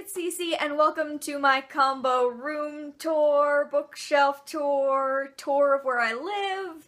it's Cece, and welcome to my combo room tour, bookshelf tour, tour of where I live,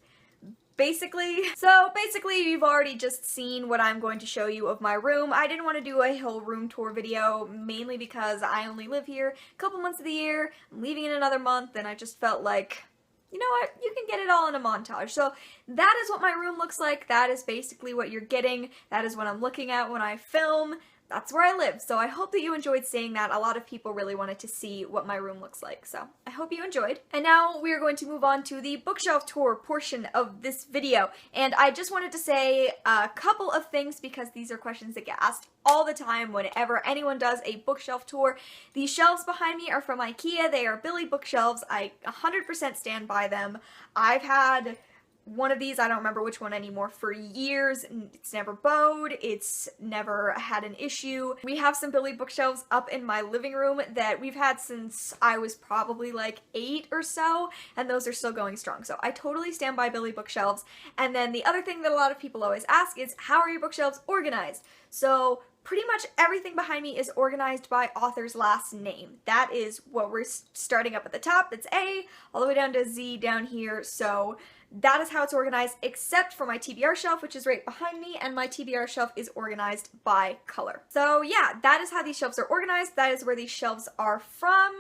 basically. So basically you've already just seen what I'm going to show you of my room. I didn't want to do a whole room tour video, mainly because I only live here a couple months of the year, I'm leaving in another month, and I just felt like, you know what, you can get it all in a montage. So that is what my room looks like, that is basically what you're getting, that is what I'm looking at when I film. That's where I live, so I hope that you enjoyed seeing that. A lot of people really wanted to see what my room looks like, so I hope you enjoyed. And now we are going to move on to the bookshelf tour portion of this video. And I just wanted to say a couple of things because these are questions that get asked all the time whenever anyone does a bookshelf tour. These shelves behind me are from Ikea. They are Billy bookshelves. I 100% stand by them. I've had one of these, I don't remember which one anymore, for years. It's never bowed, it's never had an issue. We have some Billy bookshelves up in my living room that we've had since I was probably like 8 or so, and those are still going strong. So I totally stand by Billy bookshelves. And then the other thing that a lot of people always ask is, how are your bookshelves organized? So pretty much everything behind me is organized by author's last name. That is what we're starting up at the top. That's A, all the way down to Z down here. So that is how it's organized, except for my TBR shelf, which is right behind me, and my TBR shelf is organized by color. So yeah, that is how these shelves are organized. That is where these shelves are from.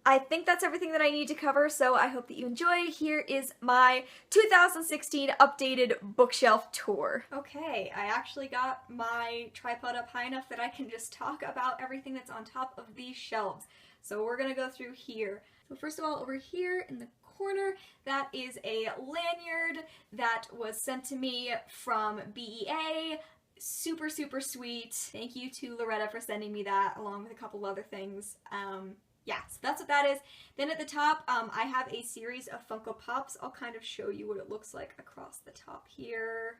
I think that's everything that I need to cover, so I hope that you enjoy. Here is my 2016 updated bookshelf tour. Okay, I actually got my tripod up high enough that I can just talk about everything that's on top of these shelves. So we're gonna go through here. So first of all, over here in the corner, that is a lanyard that was sent to me from BEA. Super, super sweet. Thank you to Loretta for sending me that, along with a couple other things. Yeah, so that's what that is. Then at the top, I have a series of Funko Pops. I'll kind of show you what it looks like across the top here.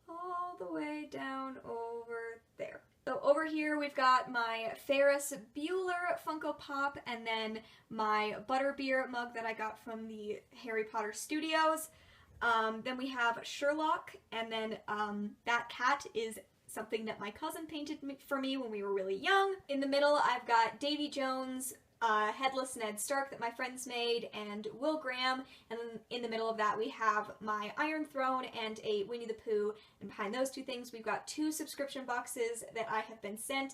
All the way down over there. So over here we've got my Ferris Bueller Funko Pop, and then my Butterbeer mug that I got from the Harry Potter Studios. Then we have Sherlock, and then that cat is something that my cousin painted for me when we were really young. In the middle I've got Davy Jones, Headless Ned Stark that my friends made, and Will Graham, and then in the middle of that we have my Iron Throne and a Winnie the Pooh, and behind those two things we've got 2 subscription boxes that I have been sent,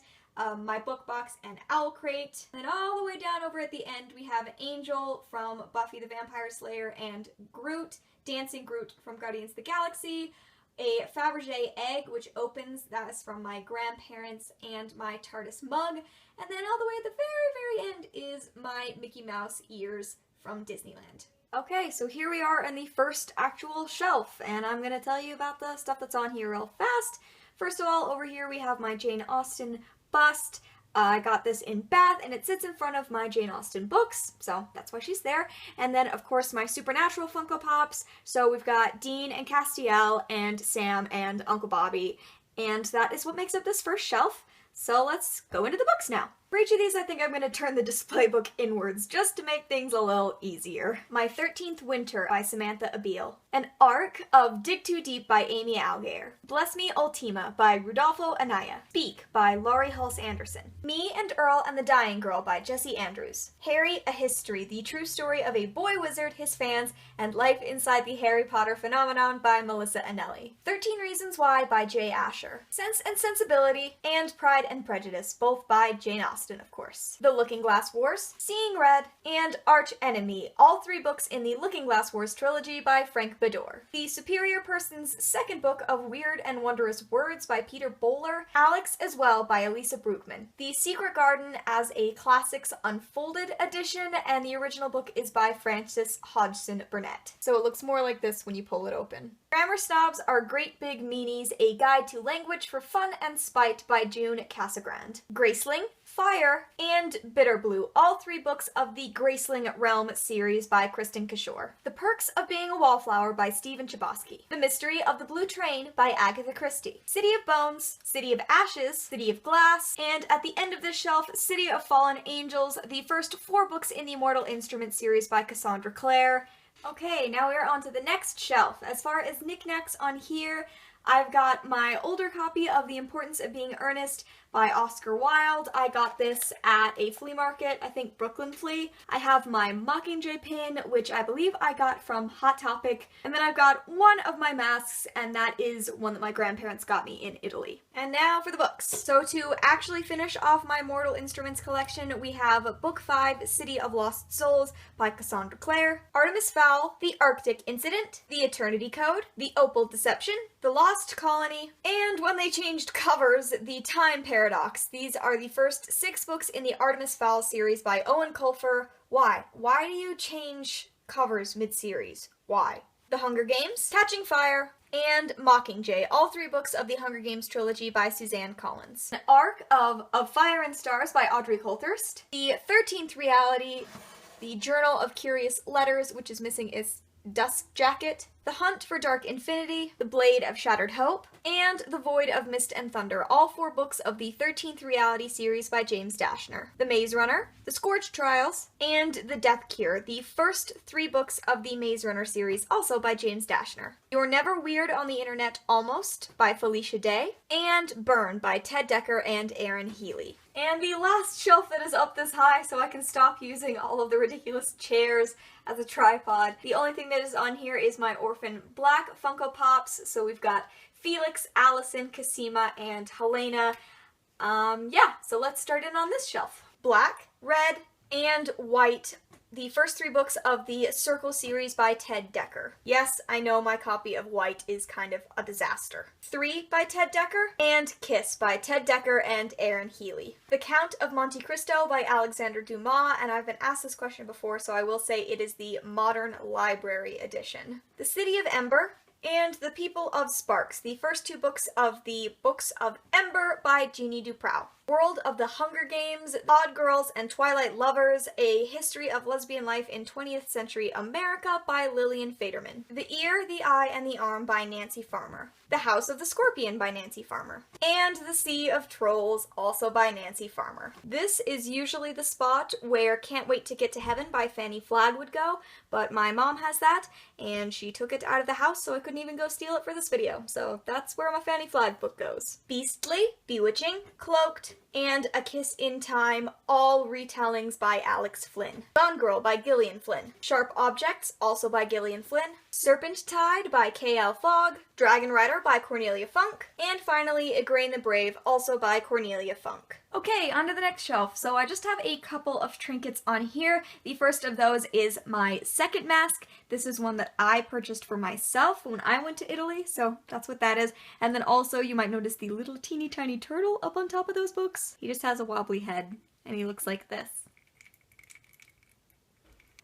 my book box and Owl Crate. And then all the way down over at the end we have Angel from Buffy the Vampire Slayer, and Groot, Dancing Groot from Guardians of the Galaxy, a Fabergé egg which opens, that is from my grandparents, and my TARDIS mug, and then all the way at the very, very end is my Mickey Mouse ears from Disneyland. Okay, so here we are in the first actual shelf, and I'm gonna tell you about the stuff that's on here real fast. First of all, over here we have my Jane Austen bust. I got this in Bath, and it sits in front of my Jane Austen books, so that's why she's there. And then, of course, my Supernatural Funko Pops. So we've got Dean and Castiel and Sam and Uncle Bobby, and that is what makes up this first shelf. So let's go into the books now. For each of these, I think I'm going to turn the display book inwards just to make things a little easier. My 13th Winter by Samantha Abiel. An Arc of Dig Too Deep by Amy Algair. Bless Me Ultima by Rudolfo Anaya. Speak by Laurie Hulse Anderson. Me and Earl and the Dying Girl by Jesse Andrews. Harry, A History, the true story of a boy wizard, his fans, and life inside the Harry Potter phenomenon by Melissa Anelli. 13 Reasons Why by Jay Asher. Sense and Sensibility and Pride and Prejudice, both by Jane Austen, of course. The Looking Glass Wars, Seeing Red, and Arch Enemy, all 3 books in the Looking Glass Wars trilogy by Frank Bador. The Superior Person's second book of Weird and Wondrous Words by Peter Bowler. Alex as Well by Elisa Brueggemann. The Secret Garden as a Classics Unfolded edition, and the original book is by Frances Hodgson Burnett. So it looks more like this when you pull it open. Grammar Snobs Are Great Big Meanies, A Guide to Language for Fun and Spite by June Casagrande. Graceling, Fire, and Bitter Blue, all 3 books of the Graceling Realm series by Kristen Kishore. The Perks of Being a Wallflower by Stephen Chbosky. The Mystery of the Blue Train by Agatha Christie. City of Bones, City of Ashes, City of Glass, and at the end of this shelf, City of Fallen Angels, the first 4 books in the Mortal Instruments series by Cassandra Clare. Okay, now we are on to the next shelf. As far as knickknacks on here, I've got my older copy of The Importance of Being Earnest by Oscar Wilde. I got this at a flea market, I think Brooklyn Flea. I have my Mockingjay pin, which I believe I got from Hot Topic. And then I've got one of my masks, and that is one that my grandparents got me in Italy. And now for the books. So to actually finish off my Mortal Instruments collection, we have Book 5, City of Lost Souls by Cassandra Clare, Artemis Fowl, The Arctic Incident, The Eternity Code, The Opal Deception, The Lost Colony, and when they changed covers, The Time Paradox. These are the first 6 books in the Artemis Fowl series by Owen Colfer. Why? Why do you change covers mid-series? Why? The Hunger Games, Catching Fire, and Mockingjay, all 3 books of the Hunger Games trilogy by Suzanne Collins. An Arc of Fire and Stars by Audrey Coulthurst, The 13th Reality, The Journal of Curious Letters, which is missing its Dusk Jacket, The Hunt for Dark Infinity, The Blade of Shattered Hope, and The Void of Mist and Thunder, all 4 books of the 13th Reality series by James Dashner. The Maze Runner, The Scourge Trials, and The Death Cure, the first 3 books of the Maze Runner series, also by James Dashner. You're Never Weird on the Internet Almost by Felicia Day, and Burn by Ted Dekker and Aaron Healy. And the last shelf that is up this high so I can stop using all of the ridiculous chairs as a tripod. The only thing that is on here is my Orphan Black Funko Pops. So we've got Felix, Allison, Cosima, and Helena. Yeah, so let's start in on this shelf. Black, red, and white. The first 3 books of the Circle series by Ted Dekker. Yes, I know my copy of White is kind of a disaster. 3 by Ted Dekker, and Kiss by Ted Dekker and Aaron Healy. The Count of Monte Cristo by Alexander Dumas, and I've been asked this question before, so I will say it is the Modern Library edition. The City of Ember, and The People of Sparks, the first 2 books of the Books of Ember by Jeannie Duprow. World of the Hunger Games, Odd Girls and Twilight Lovers, A History of Lesbian Life in 20th Century America by Lillian Faderman. The Ear, the Eye, and the Arm by Nancy Farmer. The House of the Scorpion by Nancy Farmer. And The Sea of Trolls, also by Nancy Farmer. This is usually the spot where Can't Wait to Get to Heaven by Fanny Flagg would go, but my mom has that, and she took it out of the house so I couldn't even go steal it for this video. So that's where my Fanny Flagg book goes. Beastly, Bewitching, Cloaked, and A Kiss in Time, all retellings by Alex Flynn. Bone Girl by Gillian Flynn. Sharp Objects, also by Gillian Flynn. Serpent Tide by K.L. Fogg. Dragon Rider by Cornelia Funk. And finally, Igraine the Brave, also by Cornelia Funk. Okay, on to the next shelf. So I just have a couple of trinkets on here. The first of those is my second mask. This is one that I purchased for myself when I went to Italy, so that's what that is. And then also you might notice the little teeny tiny turtle up on top of those books. He just has a wobbly head, and he looks like this.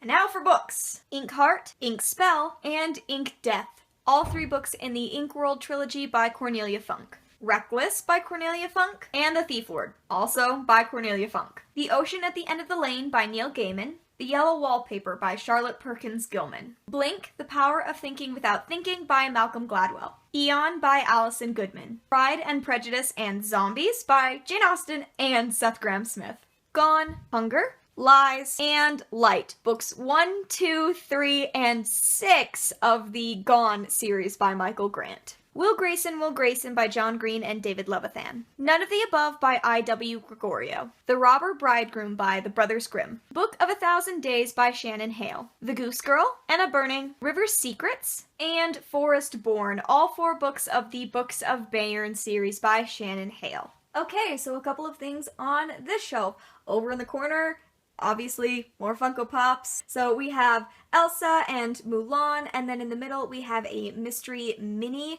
And now for books. Ink Heart, Ink Spell, and Ink Death. All 3 books in the Ink World trilogy by Cornelia Funk. Reckless by Cornelia Funk, and The Thief Lord, also by Cornelia Funk. The Ocean at the End of the Lane by Neil Gaiman. The Yellow Wallpaper by Charlotte Perkins Gilman. Blink, The Power of Thinking Without Thinking by Malcolm Gladwell. Eon by Allison Goodman. Pride and Prejudice and Zombies by Jane Austen and Seth Grahame-Smith. Gone, Hunger, Lies, and Light. Books 1, 2, 3, and 6 of the Gone series by Michael Grant. Will Grayson by John Green and David Levithan. None of the Above by I.W. Gregorio. The Robber Bridegroom by the Brothers Grimm. Book of 1,000 Days by Shannon Hale. The Goose Girl, Anna Burning, River Secrets, and Forest Born. All 4 books of the Books of Bayern series by Shannon Hale. Okay, so a couple of things on this shelf. Over in the corner, obviously, more Funko Pops. So we have Elsa and Mulan, and then in the middle we have a mystery mini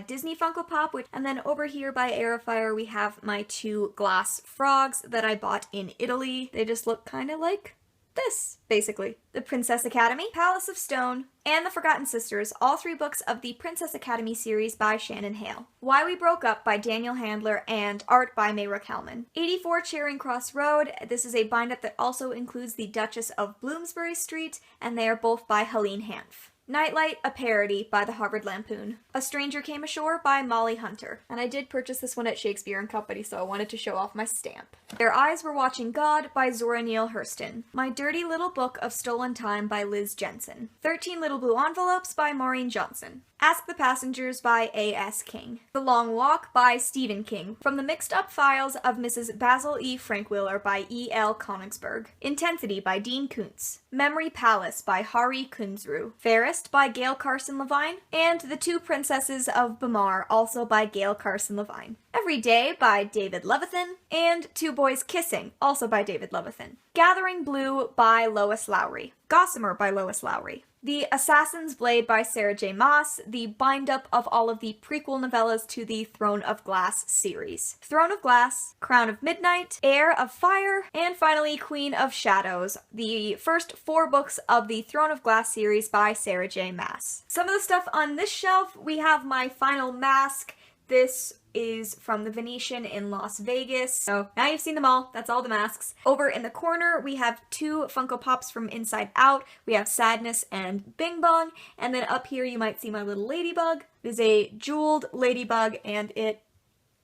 Disney Funko Pop, and then over here by Airfire we have my 2 glass frogs that I bought in Italy. They just look kind of like this, basically. The Princess Academy, Palace of Stone, and The Forgotten Sisters, all 3 books of the Princess Academy series by Shannon Hale. Why We Broke Up by Daniel Handler, and art by Mayra Kalman. 84 Charing Cross Road, this is a bind-up that also includes The Duchess of Bloomsbury Street, and they are both by Helene Hanff. Nightlight, a parody by the Harvard Lampoon. A Stranger Came Ashore by Molly Hunter. And I did purchase this one at Shakespeare & Company, so I wanted to show off my stamp. Their Eyes Were Watching God by Zora Neale Hurston. My Dirty Little Book of Stolen Time by Liz Jensen. 13 Little Blue Envelopes by Maureen Johnson. Ask the Passengers by A.S. King. The Long Walk by Stephen King. From the Mixed Up Files of Mrs. Basil E. Frankwiller by E.L. Konigsberg. Intensity by Dean Koontz. Memory Palace by Hari Kunzru. Fairest by Gail Carson Levine. And The Two Princesses of Bamar, also by Gail Carson Levine. Every Day by David Levithan. And Two Boys Kissing, also by David Levithan. Gathering Blue by Lois Lowry. Gossamer by Lois Lowry. The Assassin's Blade by Sarah J. Maas, the bind-up of all of the prequel novellas to the Throne of Glass series. Throne of Glass, Crown of Midnight, Heir of Fire, and finally Queen of Shadows, the first 4 books of the Throne of Glass series by Sarah J. Maas. Some of the stuff on this shelf, we have my final mask. This is from the Venetian in Las Vegas. So now you've seen them all. That's all the masks. Over in the corner, we have 2 Funko Pops from Inside Out. We have Sadness and Bing Bong. And then up here, you might see my little ladybug. It is a jeweled ladybug and it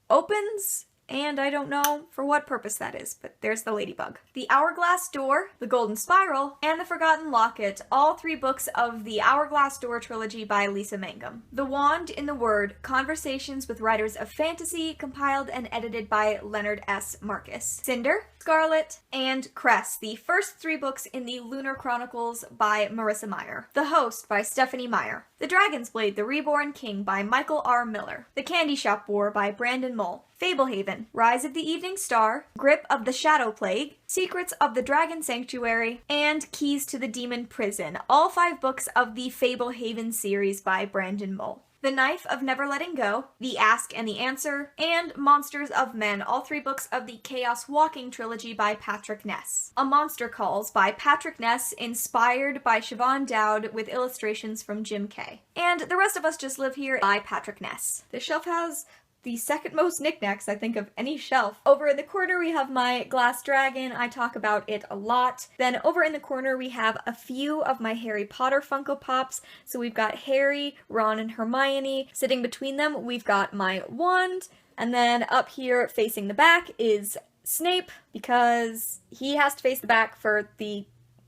opens. And I don't know for what purpose that is, but there's the ladybug. The Hourglass Door, The Golden Spiral, and The Forgotten Locket, all 3 books of the Hourglass Door trilogy by Lisa Mangum. The Wand in the Word, Conversations with Writers of Fantasy, compiled and edited by Leonard S. Marcus. Cinder, Scarlet, and Cress, the first 3 books in the Lunar Chronicles by Marissa Meyer. The Host by Stephanie Meyer. The Dragon's Blade, The Reborn King by Michael R. Miller. The Candy Shop War by Brandon Mull. Fablehaven, Rise of the Evening Star, Grip of the Shadow Plague, Secrets of the Dragon Sanctuary, and Keys to the Demon Prison, all 5 books of the Fablehaven series by Brandon Mull. The Knife of Never Letting Go, The Ask and the Answer, and Monsters of Men, all 3 books of the Chaos Walking trilogy by Patrick Ness. A Monster Calls by Patrick Ness, inspired by Siobhan Dowd with illustrations from Jim Kay. And The Rest of Us Just Live Here by Patrick Ness. This shelf has the second most knickknacks, I think, of any shelf. Over in the corner, we have my glass dragon. I talk about it a lot. Then over in the corner, we have a few of my Harry Potter Funko Pops. So we've got Harry, Ron, and Hermione. Sitting between them, we've got my wand. And then up here, facing the back, is Snape, because he has to face the back for the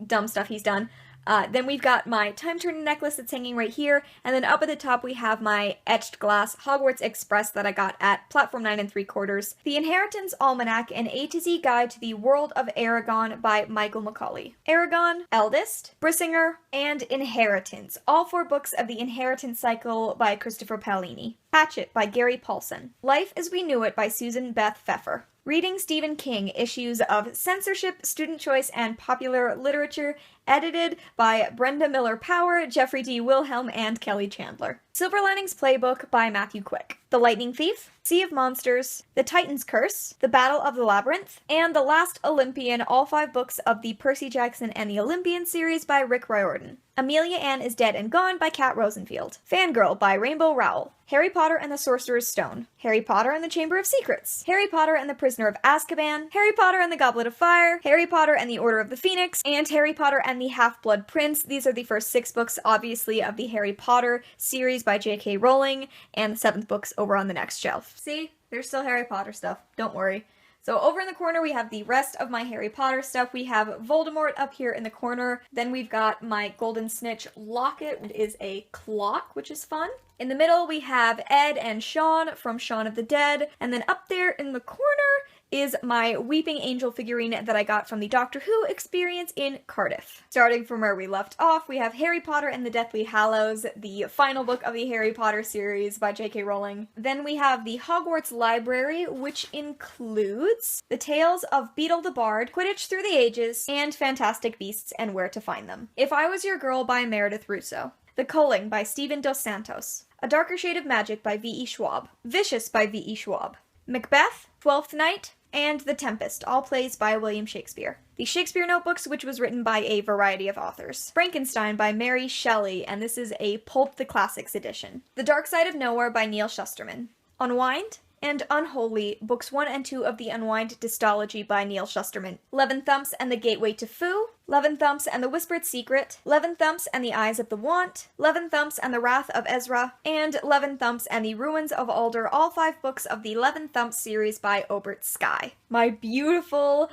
dumb stuff he's done. Then we've got my time turning necklace that's hanging right here, and then up at the top we have my etched glass Hogwarts Express that I got at Platform 9 3/4, The Inheritance Almanac, an A to Z Guide to the World of Aragon by Michael Macaulay. Aragon, Eldest, Brissinger, and Inheritance, all 4 books of the Inheritance cycle by Christopher Paolini. Hatchet by Gary Paulson. Life as We Knew It by Susan Beth Pfeffer. Reading Stephen King, issues of Censorship, Student Choice, and Popular Literature, edited by Brenda Miller Power, Jeffrey D. Wilhelm, and Kelly Chandler. Silver Linings Playbook by Matthew Quick. The Lightning Thief, Sea of Monsters, The Titan's Curse, The Battle of the Labyrinth, and The Last Olympian, all 5 books of the Percy Jackson and the Olympian series by Rick Riordan. Amelia Ann is Dead and Gone by Kat Rosenfield. Fangirl by Rainbow Rowell. Harry Potter and the Sorcerer's Stone. Harry Potter and the Chamber of Secrets. Harry Potter and the Prisoner of Azkaban. Harry Potter and the Goblet of Fire. Harry Potter and the Order of the Phoenix. And Harry Potter and the Half-Blood Prince. These are the first 6 books, obviously, of the Harry Potter series by J.K. Rowling, and the 7th book's over on the next shelf. See? There's still Harry Potter stuff. Don't worry. So over in the corner, we have the rest of my Harry Potter stuff. We have Voldemort up here in the corner. Then we've got my Golden Snitch locket. It is a clock, which is fun. In the middle, we have Ed and Shaun from Shaun of the Dead. And then up there in the corner is my Weeping Angel figurine that I got from the Doctor Who experience in Cardiff. Starting from where we left off, we have Harry Potter and the Deathly Hallows, the final book of the Harry Potter series by J.K. Rowling. Then we have the Hogwarts Library, which includes The Tales of Beetle the Bard, Quidditch Through the Ages, and Fantastic Beasts and Where to Find Them. If I Was Your Girl by Meredith Russo. The Culling by Stephen Dos Santos. A Darker Shade of Magic by V.E. Schwab. Vicious by V.E. Schwab. Macbeth, Twelfth Night, and The Tempest, all plays by William Shakespeare. The Shakespeare Notebooks, which was written by a variety of authors. Frankenstein by Mary Shelley, and this is a Pulp the Classics edition. The Dark Side of Nowhere by Neil Shusterman. Unwind and Unholy, books 1 and 2 of the Unwind Dystology by Neil Shusterman. 11 Thumps and the Gateway to Fu. Levin Thumps and the Whispered Secret, Levin Thumps and the Eyes of the Want, Levin Thumps and the Wrath of Ezra, and Levin Thumps and the Ruins of Alder, all 5 books of the Levin Thumps series by Obert Sky. My beautiful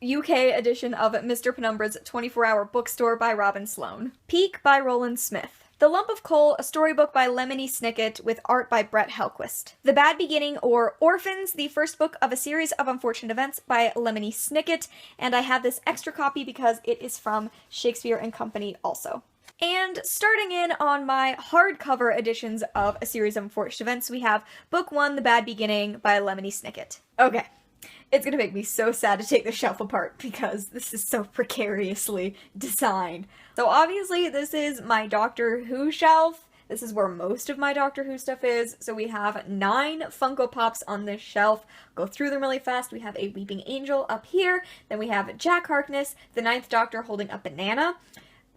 UK edition of Mr. Penumbra's 24-Hour Bookstore by Robin Sloan. Peak by Roland Smith. The Lump of Coal, a storybook by Lemony Snicket with art by Brett Helquist. The Bad Beginning, or Orphans, the first book of a series of unfortunate events by Lemony Snicket, and I have this extra copy because it is from Shakespeare and Company also. And starting in on my hardcover editions of a series of unfortunate events, we have Book 1, The Bad Beginning by Lemony Snicket. Okay. It's gonna make me so sad to take the shelf apart because this is so precariously designed. So obviously this is my Doctor Who shelf. This is where most of my Doctor Who stuff is. So we have 9 Funko Pops on this shelf. Go through them really fast. We have a Weeping Angel up here. Then we have Jack Harkness, the 9th Doctor holding a banana.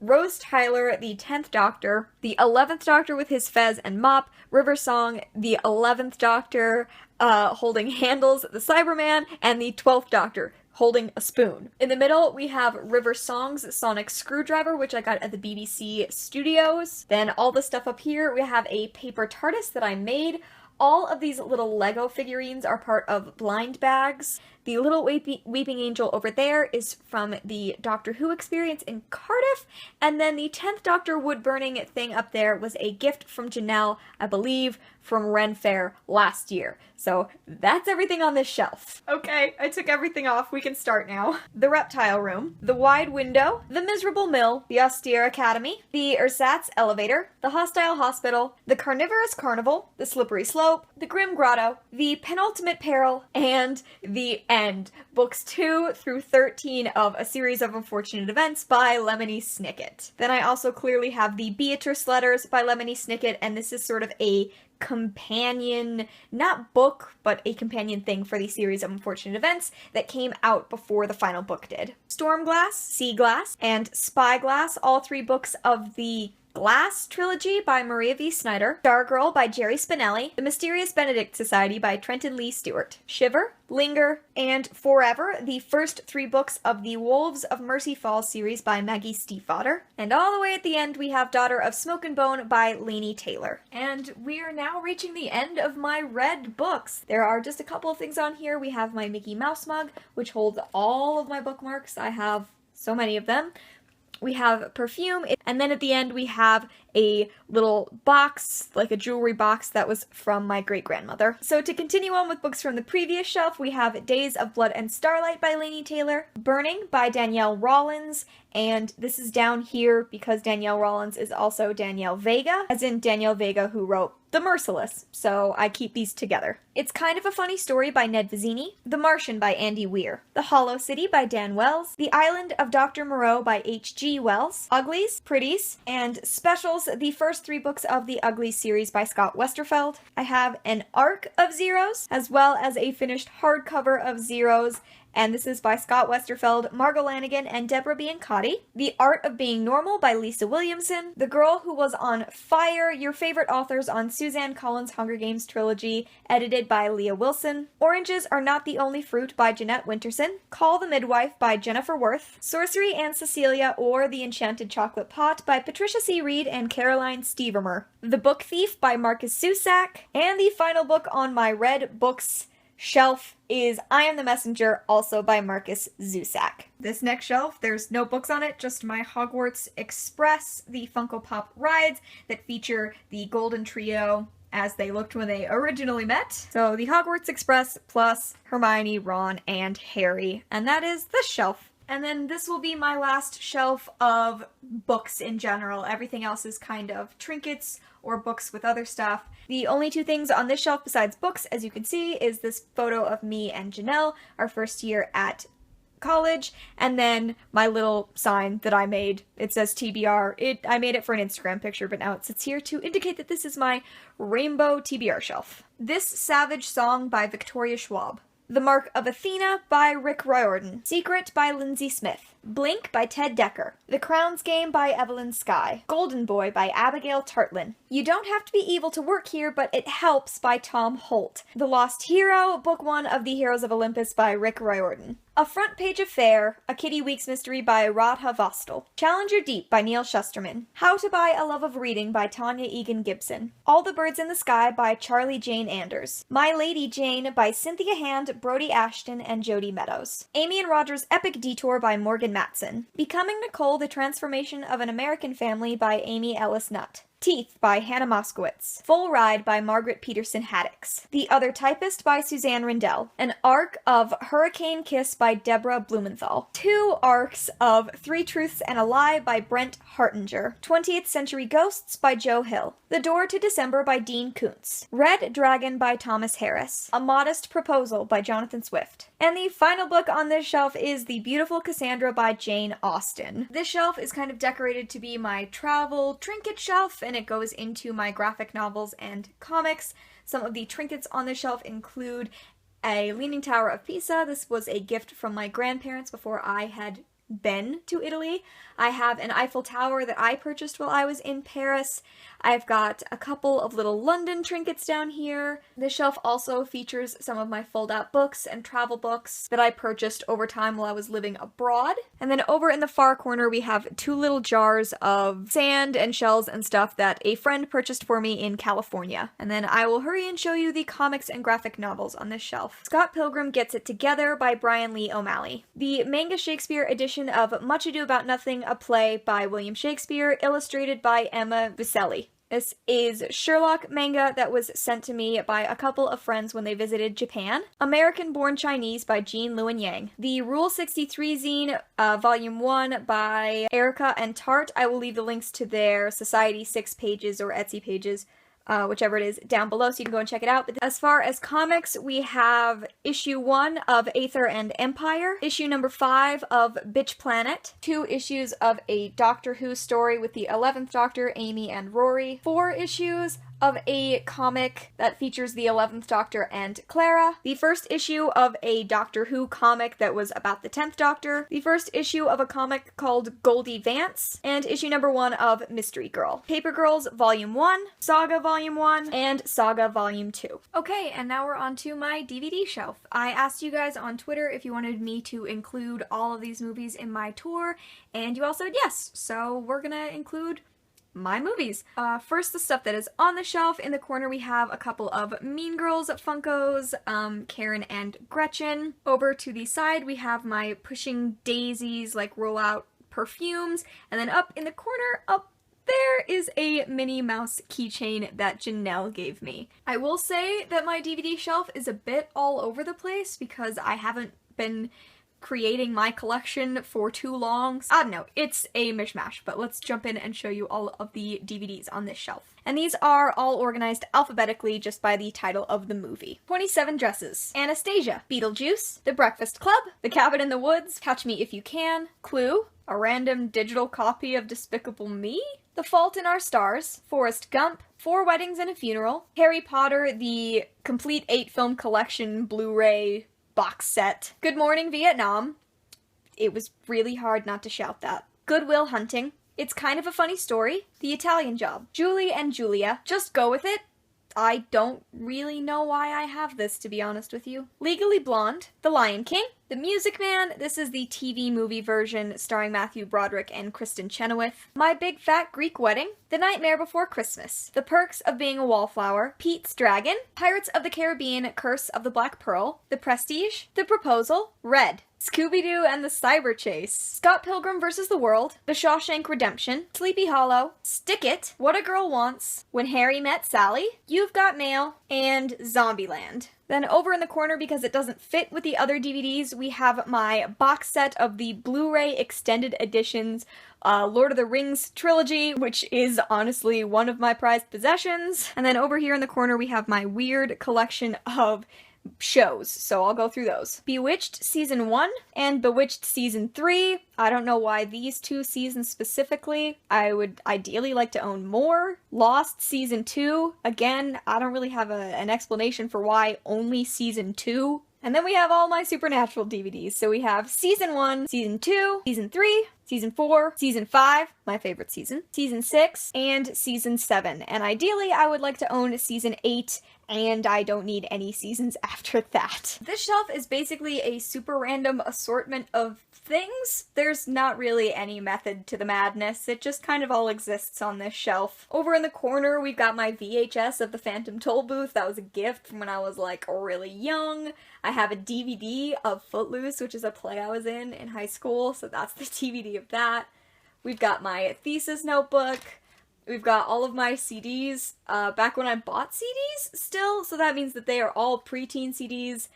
Rose Tyler, the 10th Doctor, the 11th Doctor with his fez and mop, River Song, the 11th Doctor holding Handles, the Cyberman, and the 12th Doctor holding a spoon. In the middle, we have River Song's Sonic Screwdriver, which I got at the BBC Studios. Then all the stuff up here, we have a paper TARDIS that I made. All of these little Lego figurines are part of blind bags. The little Weeping Angel over there is from the Doctor Who experience in Cardiff, and then the 10th Doctor wood-burning thing up there was a gift from Janelle, I believe, from Ren Fair last year. So that's everything on this shelf. Okay, I took everything off. We can start now. The Reptile Room, the Wide Window, the Miserable Mill, the Austere Academy, the Ersatz Elevator, the Hostile Hospital, the Carnivorous Carnival, the Slippery Slope, the Grim Grotto, the Penultimate Peril, and the End. Books 2 through 13 of a series of unfortunate events by Lemony Snicket. Then I also clearly have the Beatrice Letters by Lemony Snicket, and this is sort of a companion, not book, but a companion thing for the series of unfortunate events that came out before the final book did. Stormglass, Sea Glass, and Spyglass, all 3 books of the Glass trilogy by Maria V. Snyder, Stargirl by Jerry Spinelli, The Mysterious Benedict Society by Trenton Lee Stewart, Shiver, Linger, and Forever, the first 3 books of the Wolves of Mercy Falls series by Maggie Stiefvater. And all the way at the end we have Daughter of Smoke and Bone by Laini Taylor. And we are now reaching the end of my red books. There are just a couple of things on here. We have my Mickey Mouse mug, which holds all of my bookmarks. I have so many of them. We have perfume, and then at the end we have a little box, like a jewelry box that was from my great-grandmother. So to continue on with books from the previous shelf, we have Days of Blood and Starlight by Laini Taylor, Burning by Danielle Rollins, and this is down here because Danielle Rollins is also Danielle Vega, as in Danielle Vega who wrote The Merciless, so I keep these together. It's Kind of a Funny Story by Ned Vizzini, The Martian by Andy Weir, The Hollow City by Dan Wells, The Island of Dr. Moreau by H.G. Wells, Uglies, Pretties, and Specials, the first 3 books of the Uglies series by Scott Westerfeld. I have an arc of Zeros, as well as a finished hardcover of Zeros, and this is by Scott Westerfeld, Margot Lanigan, and Deborah Biancotti. The Art of Being Normal by Lisa Williamson. The Girl Who Was on Fire, your favorite authors on Suzanne Collins' Hunger Games trilogy, edited by Leah Wilson. Oranges Are Not the Only Fruit by Jeanette Winterson. Call the Midwife by Jennifer Worth. Sorcery and Cecilia, or The Enchanted Chocolate Pot by Patricia C. Reed and Caroline Stevermer. The Book Thief by Marcus Zusak. And the final book on my red books shelf is I Am the Messenger, also by Marcus Zusak. This next shelf, there's no books on it, just my Hogwarts Express, the Funko Pop rides that feature the Golden Trio as they looked when they originally met. So the Hogwarts Express plus Hermione, Ron, and Harry. And that is this shelf. And then this will be my last shelf of books in general. Everything else is kind of trinkets or books with other stuff. The only 2 things on this shelf besides books, as you can see, is this photo of me and Janelle, our first year at college, and then my little sign that I made. It says TBR. I made it for an Instagram picture, but now it sits here to indicate that this is my rainbow TBR shelf. This Savage Song by Victoria Schwab. The Mark of Athena by Rick Riordan. Secret by Lindsay Smith. Blink by Ted Decker. The Crown's Game by Evelyn Skye. Golden Boy by Abigail Tartlin. You Don't Have to Be Evil to Work Here, But It Helps by Tom Holt. The Lost Hero, Book 1 of the Heroes of Olympus by Rick Riordan. A Front Page Affair, a Kitty Weeks mystery by Radha Vostel. Challenger Deep by Neil Shusterman. How to Buy a Love of Reading by Tanya Egan Gibson. All the Birds in the Sky by Charlie Jane Anders. My Lady Jane by Cynthia Hand, Brody Ashton, and Jody Meadows. Amy and Roger's Epic Detour by Morgan Matson. Becoming Nicole, The Transformation of an American Family by Amy Ellis Nutt. Teeth by Hannah Moskowitz. Full Ride by Margaret Peterson Haddix. The Other Typist by Suzanne Rindell. An arc of Hurricane Kiss by Deborah Blumenthal. 2 arcs of 3 Truths and a Lie by Brent Hartinger. 20th Century Ghosts by Joe Hill. The Door to December by Dean Koontz. Red Dragon by Thomas Harris. A Modest Proposal by Jonathan Swift. And the final book on this shelf is The Beautiful Cassandra by Jane Austen. This shelf is kind of decorated to be my travel trinket shelf, and it goes into my graphic novels and comics. Some of the trinkets on this shelf include a Leaning Tower of Pisa. This was a gift from my grandparents before I had been to Italy. I have an Eiffel Tower that I purchased while I was in Paris. I've got a couple of little London trinkets down here. This shelf also features some of my fold-out books and travel books that I purchased over time while I was living abroad. And then over in the far corner we have 2 little jars of sand and shells and stuff that a friend purchased for me in California. And then I will hurry and show you the comics and graphic novels on this shelf. Scott Pilgrim Gets It Together by Brian Lee O'Malley. The Manga Shakespeare edition of Much Ado About Nothing, a play by William Shakespeare, illustrated by Emma Vicelli. This is Sherlock manga that was sent to me by a couple of friends when they visited Japan. American Born Chinese by Jean Lewin Yang. The Rule 63 zine, Volume 1 by Erica and Tart. I will leave the links to their Society 6 pages or Etsy pages, whichever it is, down below so you can go and check it out. But as far as comics, we have issue 1 of Aether and Empire, issue number 5 of Bitch Planet, 2 issues of a Doctor Who story with the 11th Doctor, Amy and Rory, 4 issues of a comic that features the 11th Doctor and Clara, the first issue of a Doctor Who comic that was about the 10th Doctor, the first issue of a comic called Goldie Vance, and issue number 1 of Mystery Girl. Paper Girls Volume 1, Saga Volume 1, and Saga Volume 2. Okay, and now we're on to my DVD shelf. I asked you guys on Twitter if you wanted me to include all of these movies in my tour, and you all said yes, so we're gonna include my movies. First, the stuff that is on the shelf. In the corner we have a couple of Mean Girls Funkos, Karen and Gretchen. Over to the side we have my Pushing Daisies, like rollout perfumes, and then up in the corner, up there is a Minnie Mouse keychain that Janelle gave me. I will say that my DVD shelf is a bit all over the place because I haven't been creating my collection for too long. I don't know, it's a mishmash, but let's jump in and show you all of the DVDs on this shelf. And these are all organized alphabetically just by the title of the movie. 27 Dresses, Anastasia, Beetlejuice, The Breakfast Club, The Cabin in the Woods, Catch Me If You Can, Clue, a random digital copy of Despicable Me, The Fault in Our Stars, Forrest Gump, 4 Weddings and a Funeral, Harry Potter, the complete 8-film collection Blu-ray box set, Good Morning Vietnam, it was really hard not to shout that, Good Will Hunting, It's Kind of a Funny Story, The Italian Job, Julie and Julia, Just Go With It, I don't really know why I have this, to be honest with you, Legally Blonde, The Lion King, The Music Man, this is the TV movie version starring Matthew Broderick and Kristen Chenoweth, My Big Fat Greek Wedding, The Nightmare Before Christmas, The Perks of Being a Wallflower, Pete's Dragon, Pirates of the Caribbean, Curse of the Black Pearl, The Prestige, The Proposal, Red, Scooby-Doo and the Cyber Chase, Scott Pilgrim vs. the World, The Shawshank Redemption, Sleepy Hollow, Stick It, What a Girl Wants, When Harry Met Sally, You've Got Mail, and Zombieland. Then over in the corner, because it doesn't fit with the other DVDs, we have my box set of the Blu-ray extended editions, Lord of the Rings trilogy, which is honestly one of my prized possessions. And then over here in the corner we have my weird collection of shows, so I'll go through those. Bewitched Season 1 and Bewitched Season 3. I don't know why these 2 seasons specifically. I would ideally like to own more. Lost Season 2. Again, I don't really have an explanation for why only Season 2. And then we have all my Supernatural DVDs. So we have Season 1, Season 2, Season 3, Season 4, Season 5, my favorite season, Season 6, and Season 7. And ideally, I would like to own Season 8, and I don't need any seasons after that. This shelf is basically a super random assortment of things. There's not really any method to the madness. It just kind of all exists on this shelf. Over in the corner, we've got my VHS of the Phantom Toll Booth. That was a gift from when I was like really young. I have a DVD of Footloose, which is a play I was in high school, so that's the DVD of that. We've got my thesis notebook. We've got all of my CDs, back when I bought CDs still, so that means that they are all preteen CDs.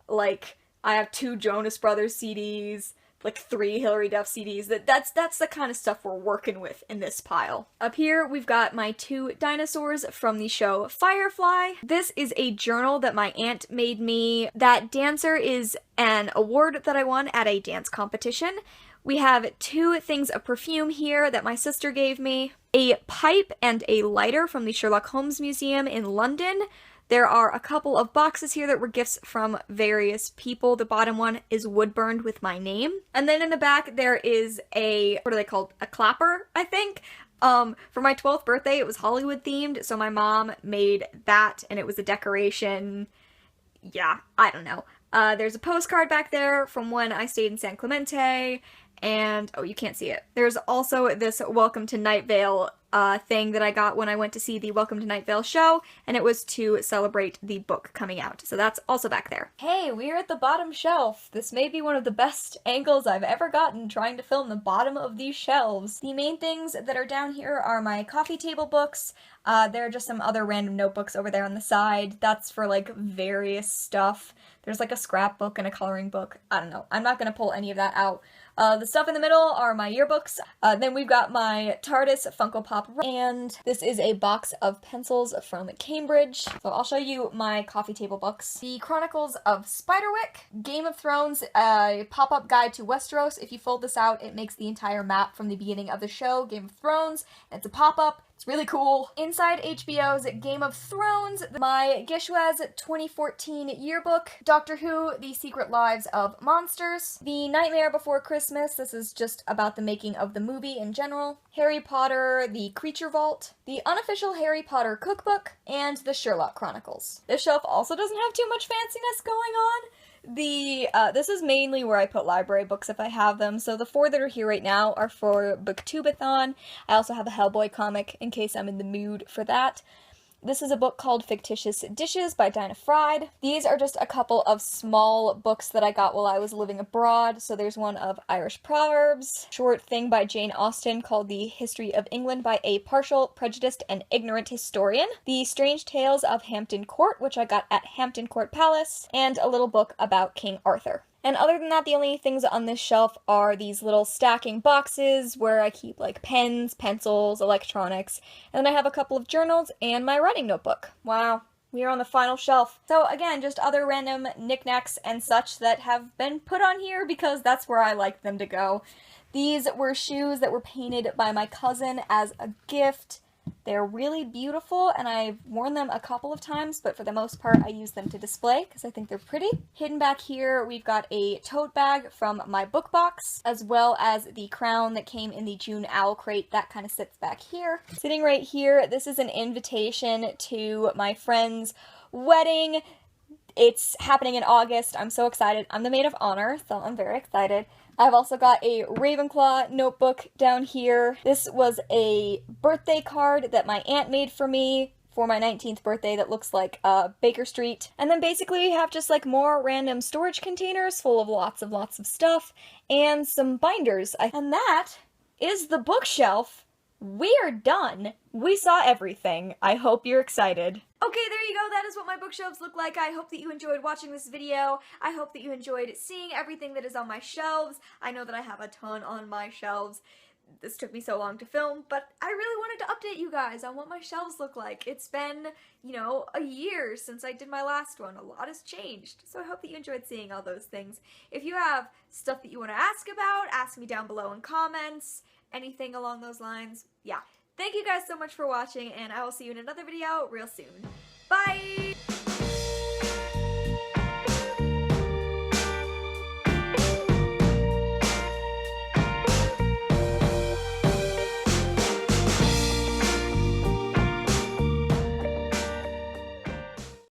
Like, I have 2 Jonas Brothers CDs, like 3 Hilary Duff CDs. That's the kind of stuff we're working with in this pile. Up here, we've got my 2 dinosaurs from the show Firefly. This is a journal that my aunt made me. That dancer is an award that I won at a dance competition. We have 2 things of perfume here that my sister gave me. A pipe and a lighter from the Sherlock Holmes Museum in London. There are a couple of boxes here that were gifts from various people. The bottom one is wood burned with my name. And then in the back there is a, what are they called? A clapper, I think. For my 12th birthday, it was Hollywood themed, so my mom made that and it was a decoration. Yeah, I don't know. There's a postcard back there from when I stayed in San Clemente. And, oh, you can't see it. There's also this Welcome to Night Vale thing that I got when I went to see the Welcome to Night Vale show, and it was to celebrate the book coming out. So that's also back there. Hey, we're at the bottom shelf. This may be one of the best angles I've ever gotten trying to film the bottom of these shelves. The main things that are down here are my coffee table books. There are just some other random notebooks over there on the side. That's for, like, various stuff. There's, like, a scrapbook and a coloring book. I don't know. I'm not gonna pull any of that out. The stuff in the middle are my yearbooks. Then we've got my TARDIS Funko Pop, and this is a box of pencils from Cambridge. So I'll show you my coffee table books. The Chronicles of Spiderwick, Game of Thrones, a pop-up guide to Westeros. If you fold this out, it makes the entire map from the beginning of the show, Game of Thrones. It's a pop-up. It's really cool. Inside HBO's Game of Thrones, my Gishwaz 2014 yearbook, Doctor Who, The Secret Lives of Monsters, The Nightmare Before Christmas, this is just about the making of the movie in general, Harry Potter, The Creature Vault, the unofficial Harry Potter cookbook, and the Sherlock Chronicles. This shelf also doesn't have too much fanciness going on. This is mainly where I put library books if I have them, so the 4 that are here right now are for Booktubeathon. I also have a Hellboy comic in case I'm in the mood for that. This is a book called Fictitious Dishes by Dinah Fried. These are just a couple of small books that I got while I was living abroad. So there's one of Irish Proverbs, short thing by Jane Austen called The History of England by a Partial, Prejudiced, and Ignorant Historian, The Strange Tales of Hampton Court, which I got at Hampton Court Palace, and a little book about King Arthur. And other than that, the only things on this shelf are these little stacking boxes where I keep, like, pens, pencils, electronics, and then I have a couple of journals and my writing notebook. Wow, we are on the final shelf. So again, just other random knickknacks and such that have been put on here because that's where I like them to go. These were shoes that were painted by my cousin as a gift. They're really beautiful, and I've worn them a couple of times, but for the most part, I use them to display because I think they're pretty. Hidden back here, we've got a tote bag from my book box, as well as the crown that came in the June Owl crate. That kind of sits back here. Sitting right here, this is an invitation to my friend's wedding. It's happening in August. I'm so excited. I'm the maid of honor, so I'm very excited. I've also got a Ravenclaw notebook down here. This was a birthday card that my aunt made for me for my 19th birthday that looks like Baker Street. And then basically we have just like more random storage containers full of lots of stuff and some binders. And that is the bookshelf. We are done. We saw everything. I hope you're excited. Okay, there you go. That is what my bookshelves look like. I hope that you enjoyed watching this video. I hope that you enjoyed seeing everything that is on my shelves. I know that I have a ton on my shelves. This took me so long to film, but I really wanted to update you guys on what my shelves look like. It's been, you know, a year since I did my last one. A lot has changed, so I hope that you enjoyed seeing all those things. If you have stuff that you want to ask about, ask me down below in comments. Anything along those lines. Yeah. Thank you guys so much for watching, and I will see you in another video real soon. Bye!